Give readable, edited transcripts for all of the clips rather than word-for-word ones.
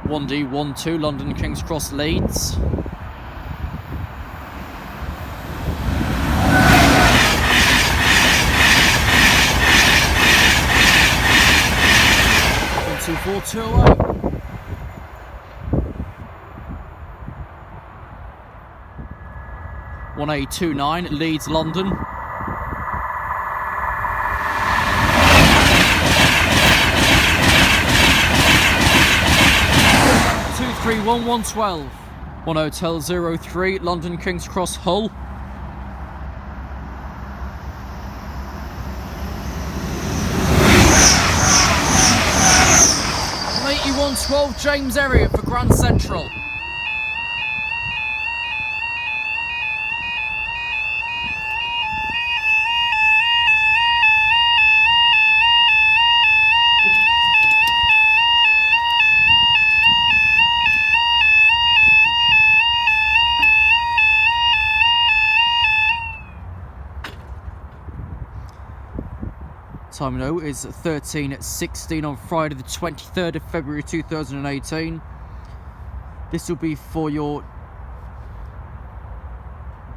1D12 London King's Cross Leeds. Two 4 2 1A29 Leeds London. 231 1 Hotel 03 London King's Cross Hull. 8112 James area for Grand Central. Time now is 13:16 on Friday the 23rd of February 2018. This will be for your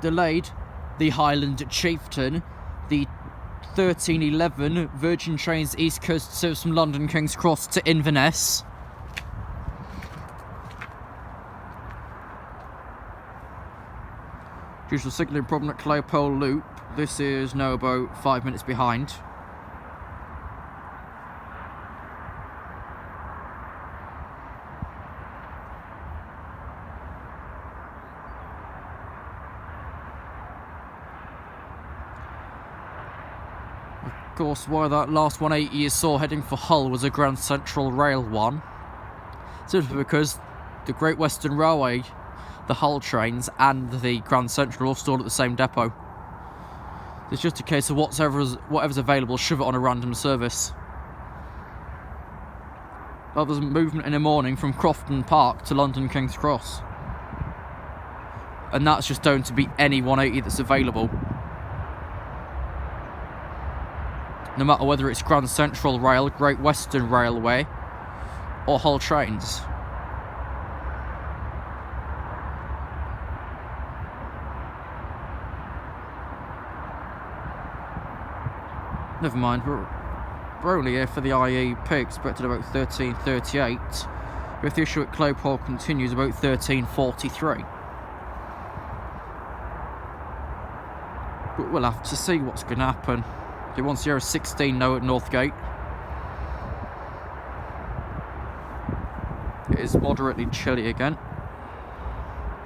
delayed, the Highland Chieftain, the 1311 Virgin Trains East Coast service from London King's Cross to Inverness. Due to a signalling problem at Claypole Loop, this is now about 5 minutes behind. Of course, why that last 180 you saw heading for Hull was a Grand Central Rail one. Simply because the Great Western Railway, the Hull trains and the Grand Central all stored at the same depot. It's just a case of whatever's available, shove it on a random service. Well, there's movement in the morning from Crofton Park to London King's Cross. And that's just down to be any 180 that's available. No matter whether it's Grand Central Rail, Great Western Railway, or Hull trains. Never mind, we're only here for the IEP, expected about 13:38. If the issue at Claypole continues, about 13:43. But we'll have to see what's going to happen. It wants 016 now at Northgate. It is moderately chilly again,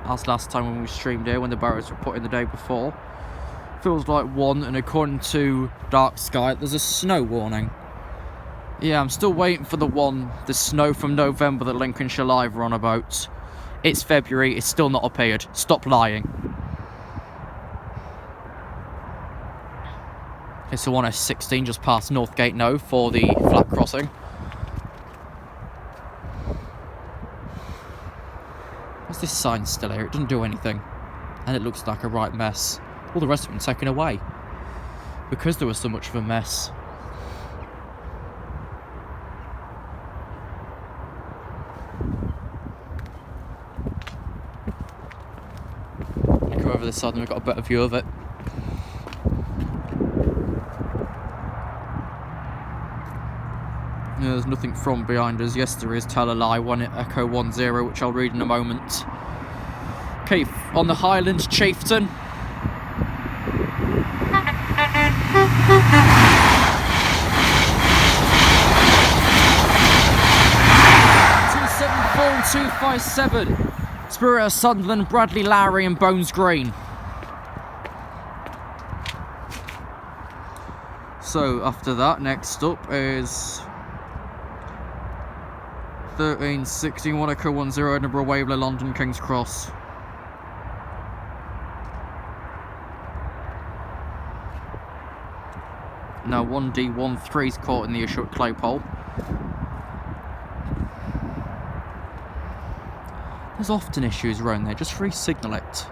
as last time when we streamed here when the barriers were put in the day before. Feels like 1, and according to Dark Sky, there's a snow warning. Yeah, I'm still waiting for the snow from November that Lincolnshire Live were on about. It's February, it's still not appeared. Stop lying. It's the 1S16 just past Northgate now for the flat crossing. What's this sign still here? It doesn't do anything. And it looks like a right mess. All the rest of them taken away. Because there was so much of a mess. Go over this side and we've got a better view of it. There's nothing from behind us. Yes, there is. Tell a lie. 1 Echo 10, which I'll read in a moment. Okay, on the Highland Chieftain. $274-257. Spirit of Sunderland, Bradley Lowry and Bones Green. So after that, next up is 1316 1 Echo 10 Edinburgh Waverley London King's Cross. Now 1D13 is caught in the issue at Claypole. There's often issues around there, just re-signal it.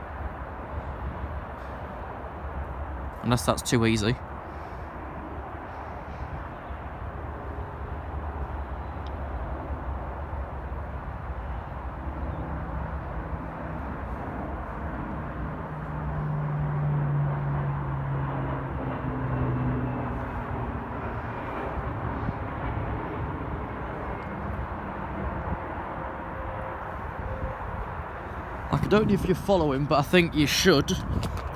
Unless that's too easy. Like, I don't know if you follow him, but I think you should.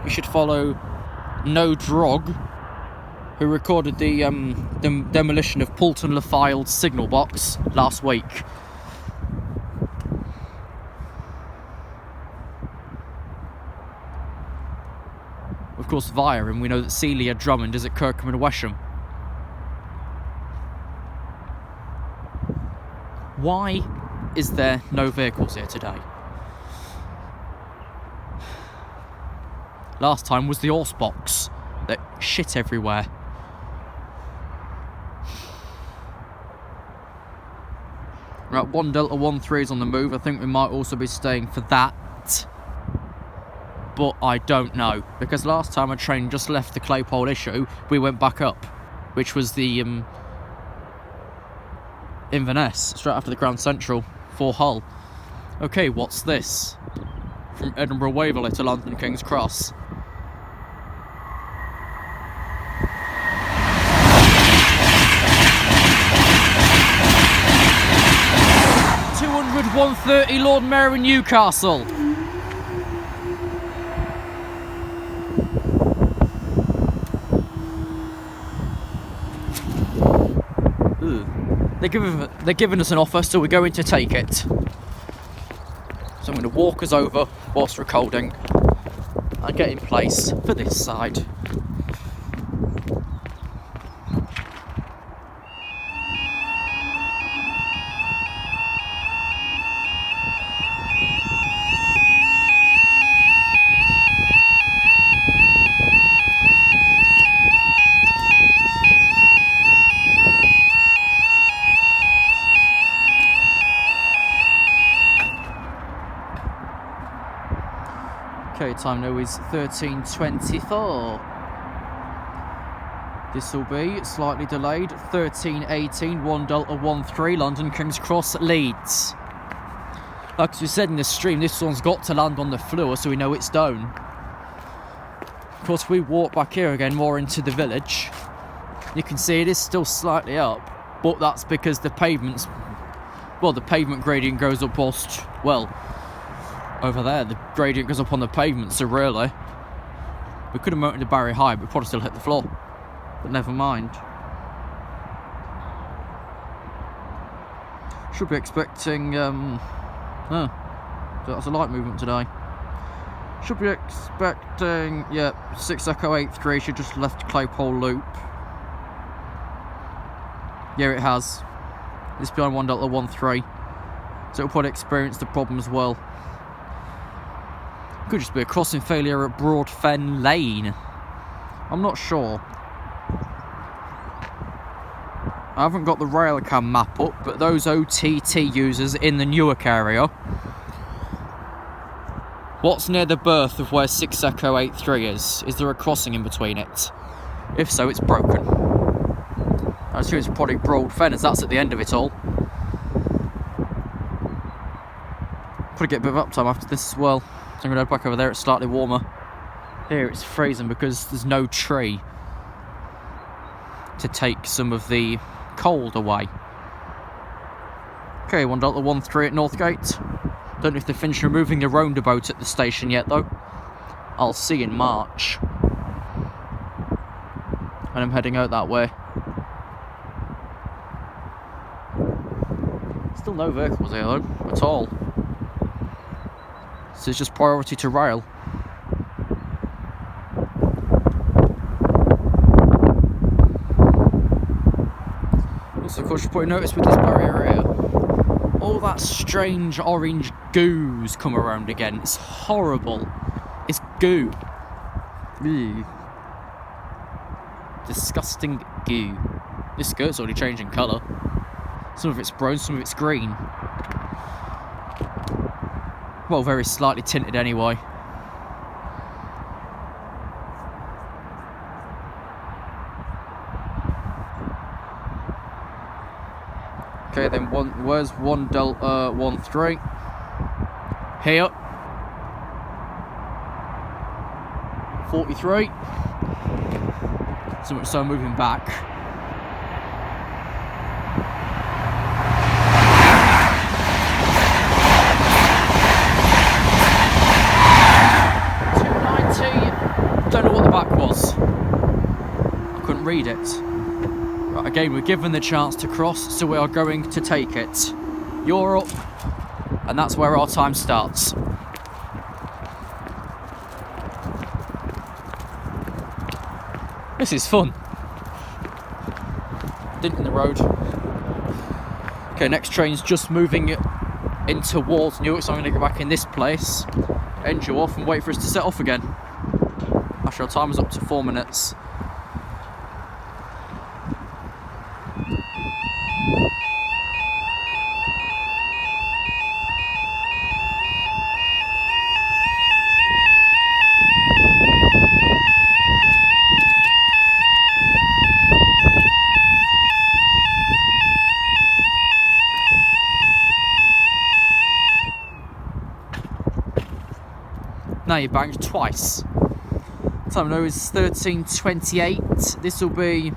You should follow No Drog, who recorded the demolition of Poulton Le File's signal box last week. Of course, via him, we know that Celia Drummond is at Kirkham and Wesham. Why is there no vehicles here today? Last time was the horse box that shit everywhere. Right, 1 Delta 13 is on the move. I think we might also be staying for that. But I don't know, because last time a train just left the Claypole issue, we went back up, which was the Inverness, straight after the Grand Central for Hull. Okay, what's this? From Edinburgh Waverley to London King's Cross. £200 Lord Mayor in Newcastle. They're giving us an offer, so we're going to take it. So I'm going to walk us over whilst recording and get in place for this side. Okay, time now is 13:24. This will be slightly delayed. 13:18, 1 Delta 13, London King's Cross, Leeds. Like as we said in the stream, this one's got to land on the floor so we know it's down. Of course, we walk back here again more into the village. You can see it is still slightly up, but that's because the pavement's... well, the pavement gradient goes up whilst... well... over there, the gradient goes up on the pavement, so really, we could have mounted the barrier high, but probably still hit the floor. But never mind. Should be expecting, so that's a light movement today. Should be expecting, yeah, 6 Echo 83, she just left Claypole Loop. Yeah, it has. It's behind 1 Delta 13, so it'll probably experience the problem as well. Could just be a crossing failure at Broadfen Lane. I'm not sure. I haven't got the Railcam map up, but those OTT users in the Newark area, what's near the berth of where 6 Echo 83 is? Is there a crossing in between it? If so, it's broken. I assume it's probably Broadfen, as that's at the end of it all. Probably get a bit of uptime after this as well. So I'm going to head back over there, it's slightly warmer. Here it's freezing because there's no tree to take some of the cold away. Okay, 1 Delta 13 at Northgate. Don't know if they've finished removing the roundabout at the station yet though. I'll see in March. And I'm heading out that way. Still no vehicles here though, at all. So it's just priority to rail. Also, of course, you probably noticed with this barrier here, all that strange orange goo's come around again. It's horrible. It's goo. Ew. Disgusting goo. This skirt's already changing colour. Some of it's brown, some of it's green. Well, very slightly tinted anyway. Okay, then where's 1 Delta 13? Here. 43. So much so moving back. read it. Right, again, we're given the chance to cross, so we are going to take it. You're up, and that's where our time starts. This is fun. Dint in the road. Okay, next train's just moving in towards Newark, so I'm going to get back in this place, end you off, and wait for us to set off again. Actually, our time is up to 4 minutes. Now you banged twice. Time now is 13:28. This will be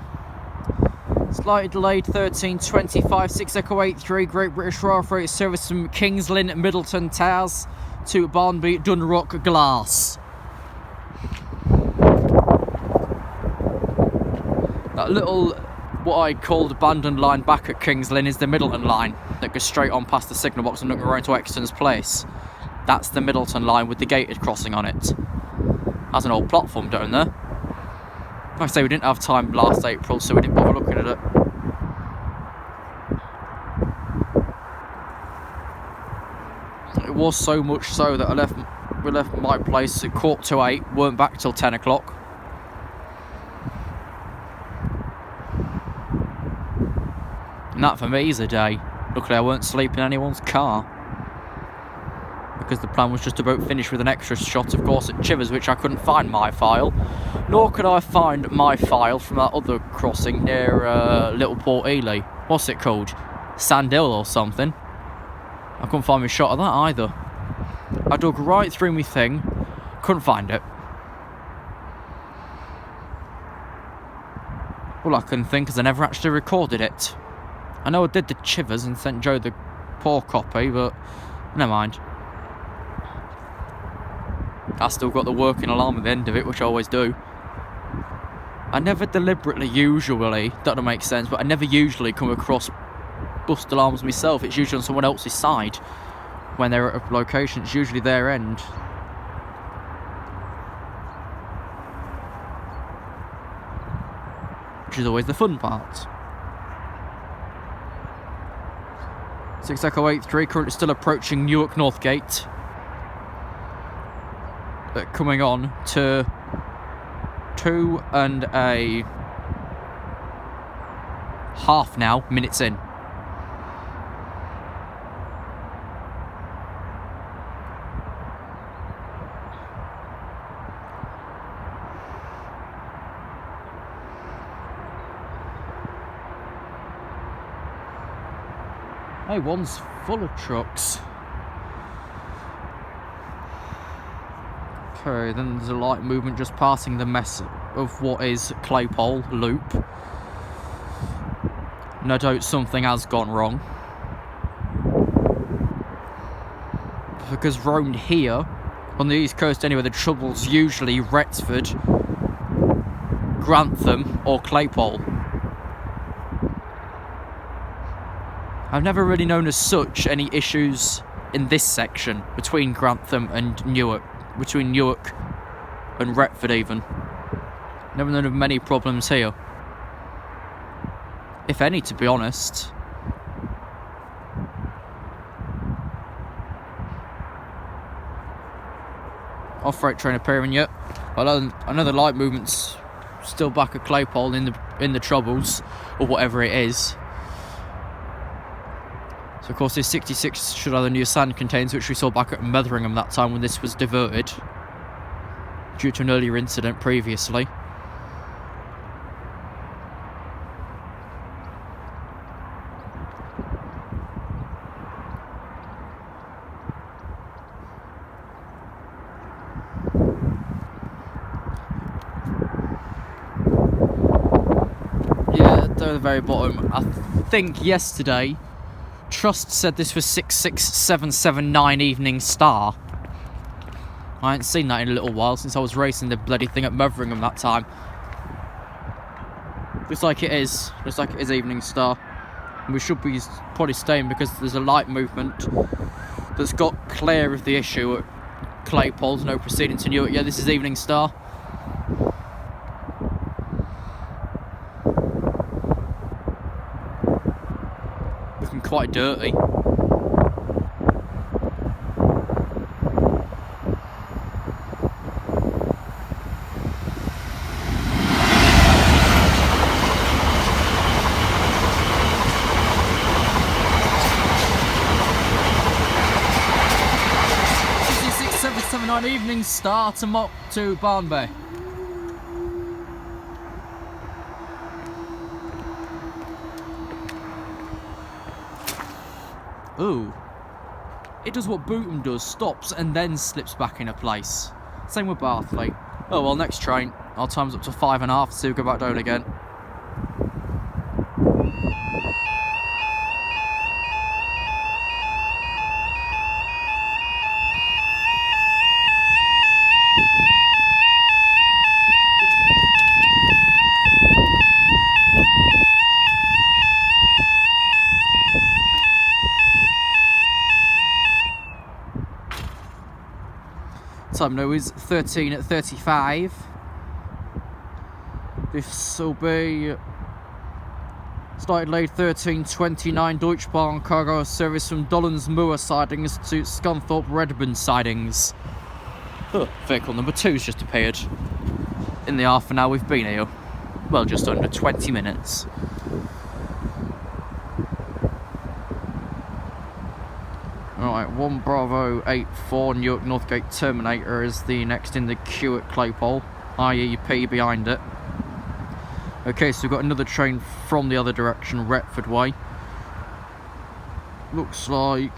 slightly delayed 13:25. 6 Echo 83. Great British Rail Freight service from Kings Lynn, Middleton, Towers to Barnby, Dunrock, Glass. That little, what I called abandoned line back at Kings Lynn, is the Middleton line that goes straight on past the signal box and looking around to Exton's Place. That's the Middleton line with the gated crossing on it. Has an old platform down there. Like I say, we didn't have time last April, so we didn't bother looking at it. It was so much so that we left my place at 7:45, weren't back till 10 o'clock. And that for me is a day. Luckily I weren't sleeping in anyone's car, because the plan was just about finished with an extra shot, of course, at Chivers, which I couldn't find my file. Nor could I find my file from that other crossing near Little Port Ely. What's it called? Sandhill or something. I couldn't find my shot of that either. I dug right through my thing, couldn't find it. All I can think is I never actually recorded it. I know I did the Chivers and sent Joe the poor copy, but never mind. I still got the working alarm at the end of it, which I always do. I never deliberately, usually, that don't make sense, but I never usually come across bust alarms myself. It's usually on someone else's side. When they're at a location, it's usually their end. Which is always the fun part. 6 Echo 83, currently still approaching Newark Northgate. Coming on to 2.5 now, minutes in. Hey, one's full of trucks. Okay, then there's a light movement just passing the mess of what is Claypole Loop. No doubt something has gone wrong. Because round here, on the east coast anyway, the trouble's usually Retford, Grantham or Claypole. I've never really known as such any issues in this section between Grantham and Newark. Between Newark and Retford even. Never known of many problems here. If any, to be honest. Off-road train appearing yet. Another light movement's still back at Claypole in the troubles, or whatever it is. So of course this 66 should have the new sand contains, which we saw back at Metheringham that time when this was diverted due to an earlier incident previously. Yeah, down at the very bottom. I think yesterday Trust said this was 66779 Evening Star. I ain't seen that in a little while since I was racing the bloody thing at Metheringham that time. Looks like it is. Looks like it is Evening Star. And we should be probably staying because there's a light movement that's got clear of the issue at Claypole. No proceeding to Newark. Yeah, this is Evening Star. Looking quite dirty. Evening Star to Barnby. Ooh. It does what Bootham does, stops and then slips back into place. Same with Barthley. Oh well, next train. Our time's up to 5.5, so we'll go back down again. Time now is 13:35. This will be started late 13:29. Deutsche Bahn cargo service from Dollins Moor sidings to Scunthorpe Redburn sidings. Vehicle number 2's just appeared in the half an hour we've been here. Well, just under 20 minutes. Alright, 1 Bravo 84 Newark Northgate Terminator is the next in the queue at Claypole, IEP behind it. Okay, so we've got another train from the other direction, Retford way. Looks like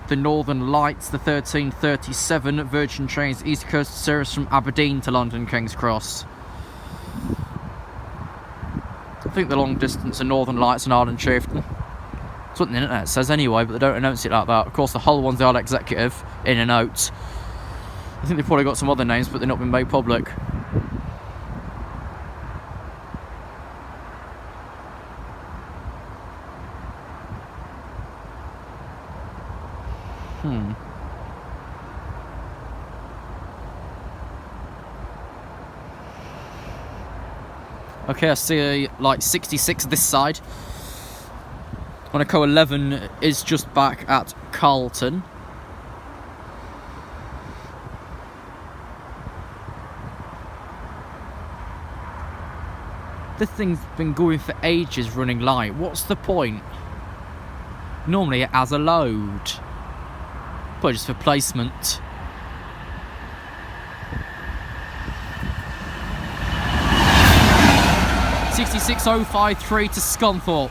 the Northern Lights, the 1337 Virgin Trains East Coast service from Aberdeen to London King's Cross. I think the long distance are Northern Lights and Arden Chieftain. That's what the internet says anyway, but they don't announce it like that. Of course, the whole one's the Isle Executive, in and out. I think they've probably got some other names, but they've not been made public. Okay, I see like 66 this side. Monaco 11 is just back at Carlton. This thing's been going for ages running light. What's the point? Normally it has a load. But just for placement. $66,053 to Scunthorpe.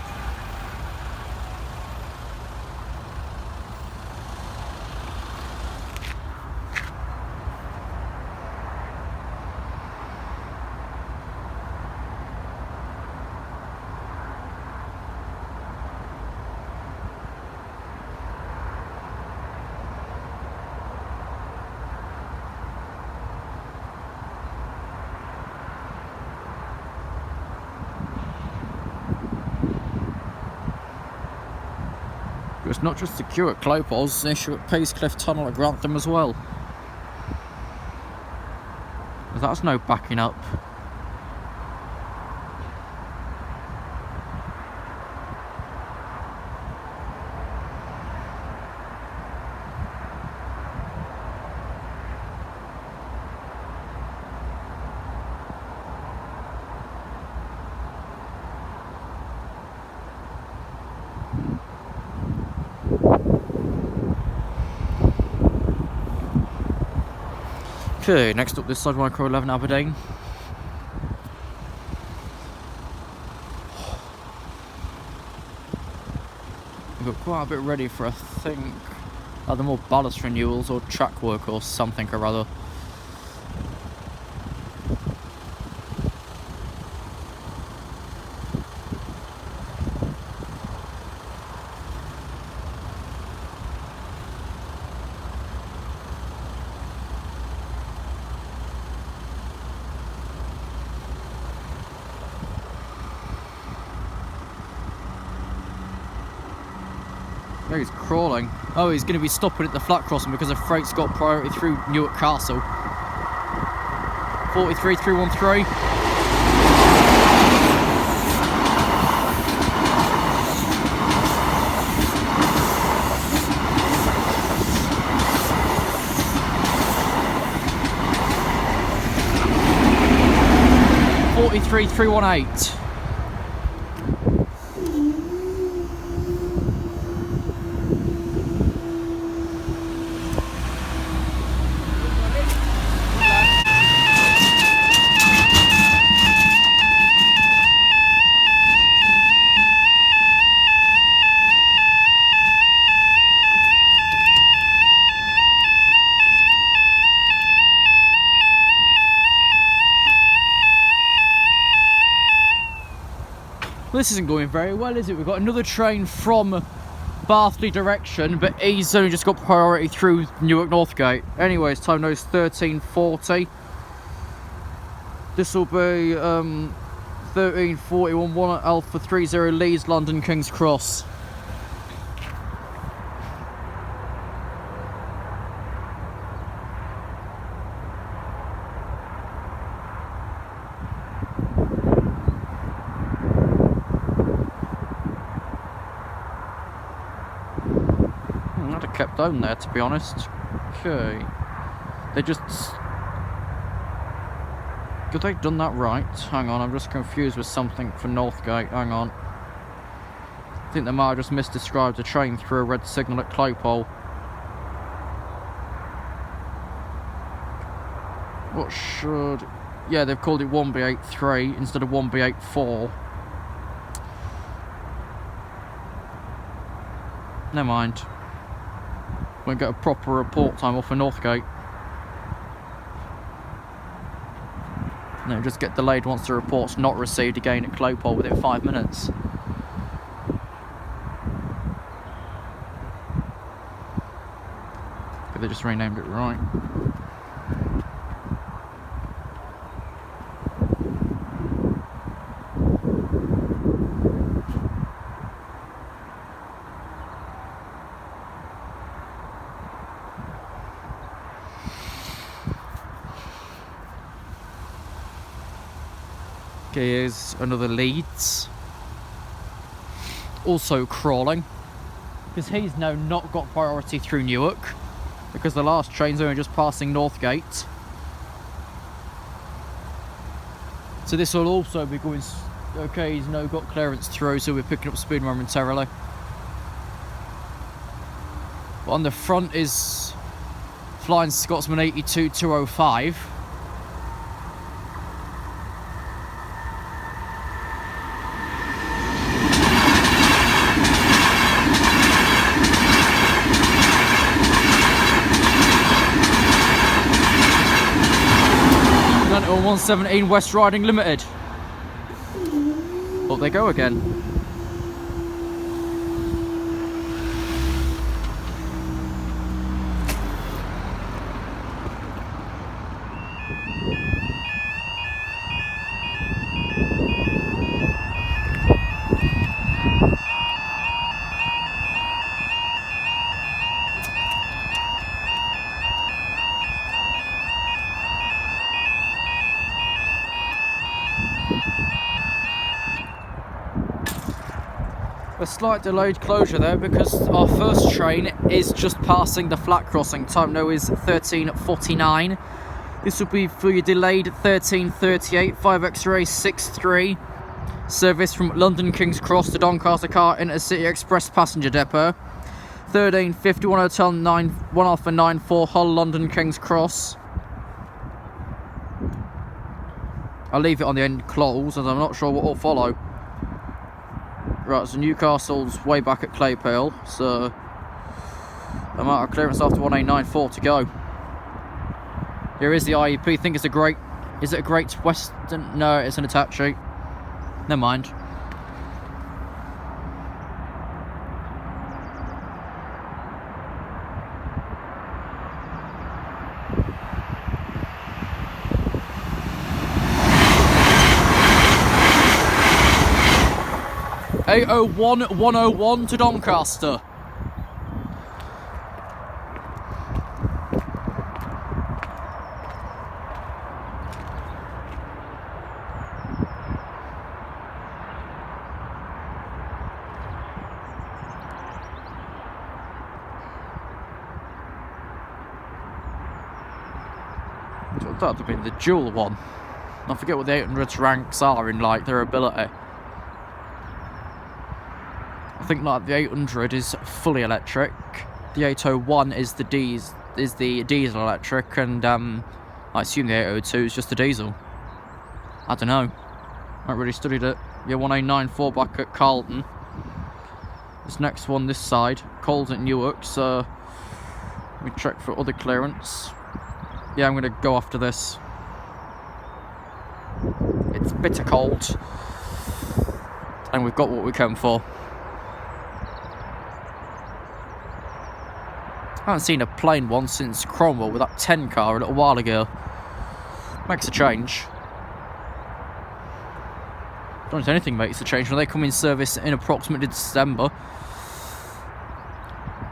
It's not just the queue at Claypole's, an issue at Peacecliff Tunnel at Grantham as well. That's no backing up. Okay, next up this side, Micro 11 Aberdeen. We've got quite a bit ready for, I think, either more ballast renewals or track work or something or other. Oh, he's crawling. Oh, he's going to be stopping at the flat crossing because the freight's got priority through Newark Castle. 43313. .318. This isn't going very well, is it? We've got another train from Barnby direction, but he's only just got priority through Newark Northgate. Anyways, time now is 13:40. This will be 13:41. 1 Alpha 30 Leeds, London, King's Cross. I'd have kept down there, to be honest. Okay. They just... Could they have done that right? Hang on, I'm just confused with something for Northgate. Hang on. I think they might have just misdescribed the train through a red signal at Claypole. What should... Yeah, they've called it 1B83 instead of 1B84. Never mind. We'll get a proper report time off for Northgate. No, just get delayed once the report's not received again at Claypole within 5 minutes. But they just renamed it right. Okay, here's another Leeds. Also crawling. Because he's now not got priority through Newark. Because the last train's only just passing Northgate. So this will also be going... Okay, he's now got clearance through, so we're picking up speed momentarily. But on the front is Flying Scotsman 82205. Or 117 West Riding Limited. Up they go again. A slight delayed closure there because our first train is just passing the flat crossing. Time now is 13:49. This will be for your delayed 13:38 5 X-ray 63 service from London King's Cross to Doncaster Carr Intercity Express Passenger Depot. 13:51 Hotel 9 1 Alpha 94 Hull London King's Cross. I'll leave it on the end close as I'm not sure what will follow. Right, so Newcastle's way back at Claypole, so I'm out of clearance after 1894 to go. Here is the IEP. I think it's a great... Is it a Great Western? No, it's an Attache. Never mind. .801 101 to Doncaster. That would have been the dual one. I forget what the 800's ranks are in like their ability. I think like the 800 is fully electric. The 801 is the diesel electric, and I assume the 802 is just the diesel. I don't know. I haven't really studied it. Yeah, 1894 back at Carlton. This next one this side, Coles at Newark, so let me check for other clearance. Yeah, I'm going to go after this. It's bitter cold, and we've got what we came for. I haven't seen a plain one since Cromwell with that 10 car a little while ago. Makes a change. Don't think anything makes a change when they come in service in approximately December.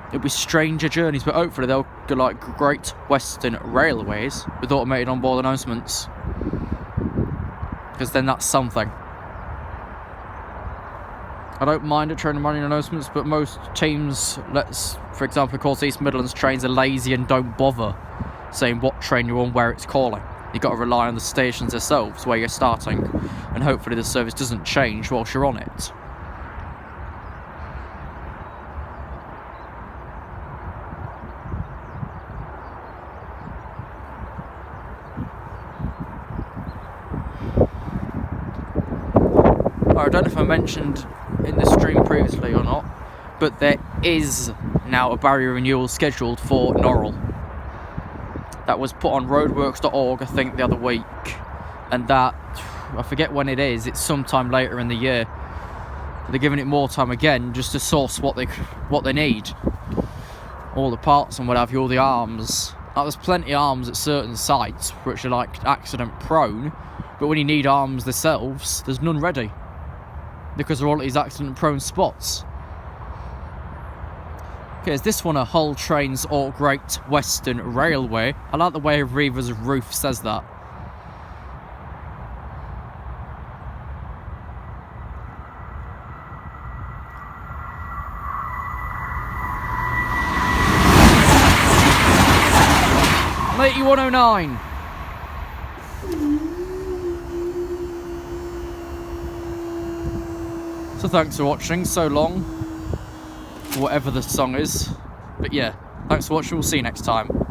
It'll be stranger journeys, but hopefully they'll go like Great Western Railways with automated onboard announcements. Because then that's something. I don't mind a train running announcements, but most teams, for example, of course, East Midlands trains are lazy and don't bother saying what train you're on, where it's calling. You've got to rely on the stations themselves where you're starting, and hopefully the service doesn't change whilst you're on it. I don't know if I mentioned in the stream previously or not, but there is now a barrier renewal scheduled for Norrell. That was put on roadworks.org, I think, the other week, and that, I forget when it is, it's sometime later in the year. They're giving it more time again just to source what they need. All the parts and what have you, all the arms. Now, there's plenty of arms at certain sites which are like accident prone, but when you need arms themselves, there's none ready. Because they're all at these accident-prone spots. Okay, is this one a Hull Trains or Great Western Railway? I like the way Reva's roof says that. Lady 109. So thanks for watching so long, whatever the song is. But yeah, thanks for watching, we'll see you next time.